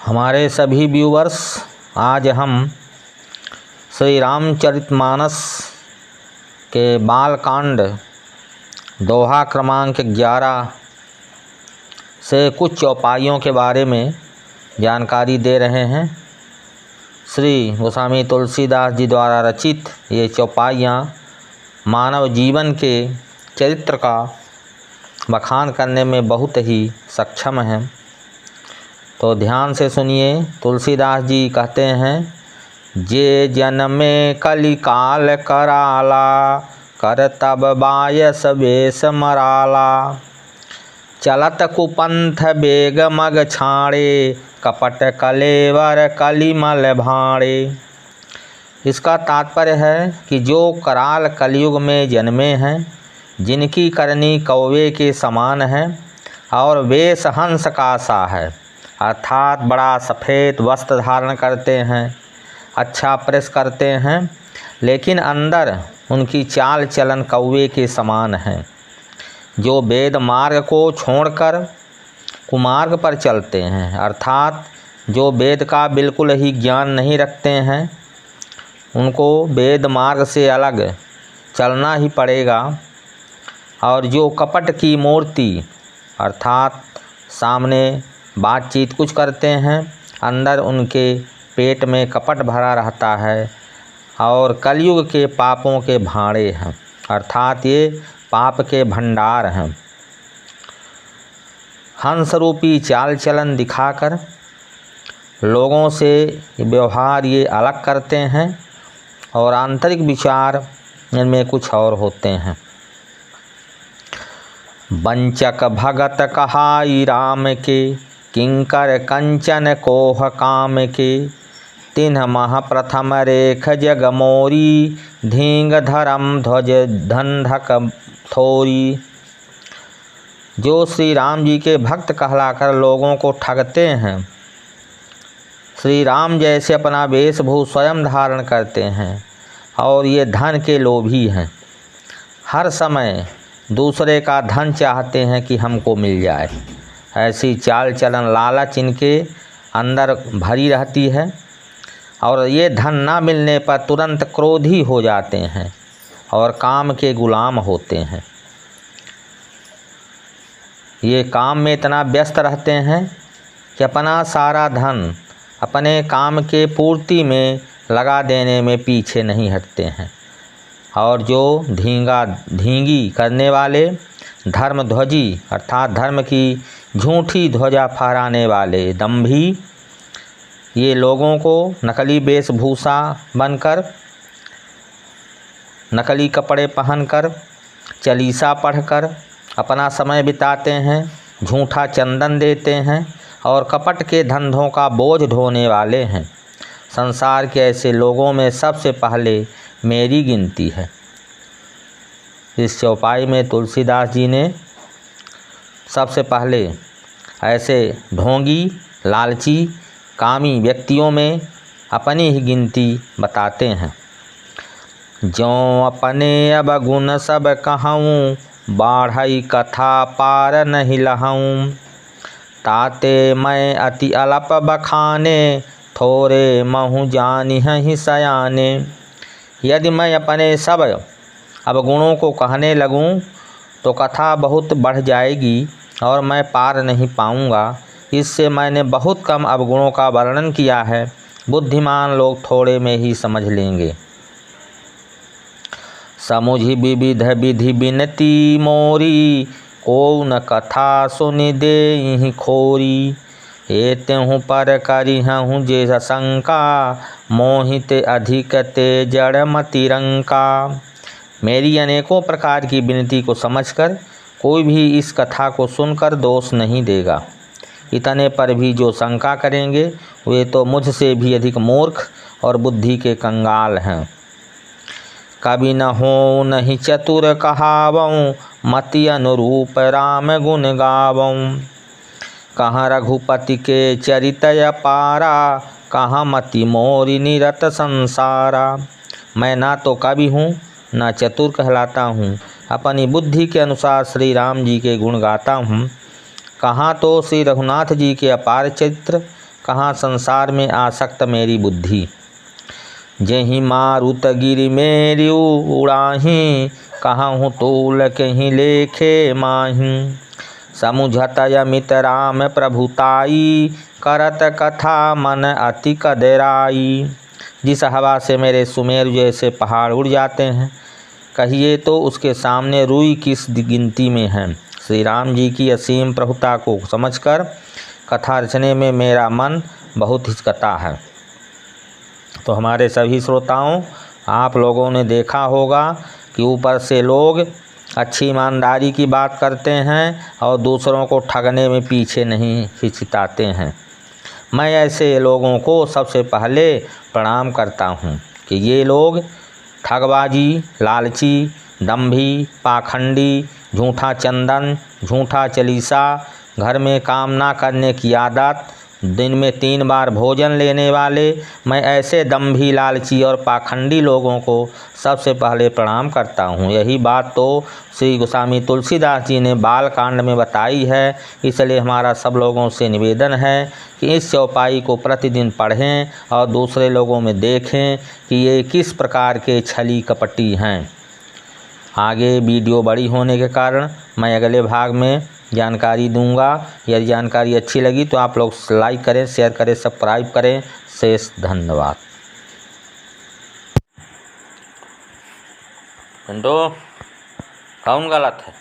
हमारे सभी व्यूवर्स, आज हम श्री रामचरितमानस के बालकांड दोहा क्रमांक 11 से कुछ चौपाइयों के बारे में जानकारी दे रहे हैं। श्री गोस्वामी तुलसीदास जी द्वारा रचित ये चौपाइयाँ मानव जीवन के चरित्र का बखान करने में बहुत ही सक्षम हैं। तो ध्यान से सुनिए। तुलसीदास जी कहते हैं, जे जन्मे कलिकाल कराला, कर तब बायस बेस मराला, चलत कुपंथ बेग मग छाड़े, कपट कलेवर कलिमल भाड़े। इसका तात्पर्य है कि जो कराल कलयुग में जन्मे हैं, जिनकी करनी कौवे के समान है और वेश हंस का सा है, अर्थात बड़ा सफ़ेद वस्त्र धारण करते हैं, अच्छा प्रेस करते हैं, लेकिन अंदर उनकी चाल चलन कौवे के समान है। जो वेद मार्ग को छोड़कर कुमार्ग पर चलते हैं, अर्थात जो वेद का बिल्कुल ही ज्ञान नहीं रखते हैं, उनको वेद मार्ग से अलग चलना ही पड़ेगा। और जो कपट की मूर्ति, अर्थात सामने बातचीत कुछ करते हैं, अंदर उनके पेट में कपट भरा रहता है और कलयुग के पापों के भाड़े हैं, अर्थात ये पाप के भंडार हैं। हंस रूपी चाल चलन दिखाकर लोगों से व्यवहार ये अलग करते हैं और आंतरिक विचार इनमें कुछ और होते हैं। वंचक भगत कहाई राम के, किंकर कंचन कोह काम के, तिन्ह मह प्रथम रेख जग मोरी, धींग धर्म ध्वज धंधक थोरी। जो श्री राम जी के भक्त कहलाकर लोगों को ठगते हैं, श्री राम जैसे अपना वेशभूष स्वयं धारण करते हैं और ये धन के लोभी हैं, हर समय दूसरे का धन चाहते हैं कि हमको मिल जाए। ऐसी चाल चलन लालच इनके अंदर भरी रहती है और ये धन ना मिलने पर तुरंत क्रोधी हो जाते हैं और काम के गुलाम होते हैं। ये काम में इतना व्यस्त रहते हैं कि अपना सारा धन अपने काम के पूर्ति में लगा देने में पीछे नहीं हटते हैं। और जो धींगी करने वाले, धर्मध्वजी अर्थात धर्म की झूठी ध्वजा फहराने वाले दंभी, ये लोगों को नकली वेशभूषा बनकर, नकली कपड़े पहनकर, चालीसा पढ़कर अपना समय बिताते हैं, झूठा चंदन देते हैं और कपट के धंधों का बोझ ढोने वाले हैं। संसार के ऐसे लोगों में सबसे पहले मेरी गिनती है। इस चौपाई में तुलसीदास जी ने सबसे पहले ऐसे ढोंगी, लालची, कामी व्यक्तियों में अपनी ही गिनती बताते हैं। जो अपने अब गुण सब कहूँ, बाढ़ई कथा पार नहीं लहूँ, ताते मैं अति अलप बखाने, थोरे महु जानी ही सयाने। यदि मैं अपने सब अवगुणों को कहने लगूं तो कथा बहुत बढ़ जाएगी और मैं पार नहीं पाऊंगा। इससे मैंने बहुत कम अवगुणों का वर्णन किया है, बुद्धिमान लोग थोड़े में ही समझ लेंगे। समुझि विविध विधि बिनती मोरी, को न कथा सुनि दे खोरी, एतेहु पर करिहु जे शंका, मोहित अधिक ते जड़ मतिरंका। मेरी अनेकों प्रकार की विनती को समझकर कोई भी इस कथा को सुनकर दोष नहीं देगा। इतने पर भी जो शंका करेंगे वे तो मुझसे भी अधिक मूर्ख और बुद्धि के कंगाल हैं। कभी न हो नहीं चतुर कहावऊँ, मति अनुरूप राम गुण गावऊँ। कहाँ रघुपति के चरित अपारा, कहाँ मति मोरी निरत संसारा। मैं ना तो कवि हूँ ना चतुर कहलाता हूँ, अपनी बुद्धि के अनुसार श्री राम जी के गुण गाता हूँ। कहाँ तो श्री रघुनाथ जी के अपार चरित्र, कहाँ संसार में आसक्त मेरी बुद्धि। जेहि मारुत गिरि मेरी उड़ाही, कहूँ तूल कहीं लेखे माही। समुझत अमित राम प्रभुताई, करत कथा मन अति कदराई। जिस हवा से मेरे सुमेरु जैसे पहाड़ उड़ जाते हैं, कहिए तो उसके सामने रुई किस गिनती में है। श्री राम जी की असीम प्रभुता को समझकर कथा रचने में मेरा मन बहुत हिचकता है। तो हमारे सभी श्रोताओं, आप लोगों ने देखा होगा कि ऊपर से लोग अच्छी ईमानदारी की बात करते हैं और दूसरों को ठगने में पीछे नहीं हिचकिचाते हैं। मैं ऐसे लोगों को सबसे पहले प्रणाम करता हूँ कि ये लोग ठगबाजी, लालची, दंभी, पाखंडी, झूठा चंदन, झूठा चालीसा, घर में काम ना करने की आदत, दिन में 3 बार भोजन लेने वाले, मैं ऐसे दंभी, लालची और पाखंडी लोगों को सबसे पहले प्रणाम करता हूँ। यही बात तो श्री गोस्वामी तुलसीदास जी ने बालकांड में बताई है। इसलिए हमारा सब लोगों से निवेदन है कि इस चौपाई को प्रतिदिन पढ़ें और दूसरे लोगों में देखें कि ये किस प्रकार के छली कपटी हैं। आगे वीडियो बड़ी होने के कारण मैं अगले भाग में जानकारी दूंगा। यदि जानकारी अच्छी लगी तो आप लोग लाइक करें, शेयर करें, सब्सक्राइब करें। शेष धन्यवाद। पिंटू, कौन गलत है?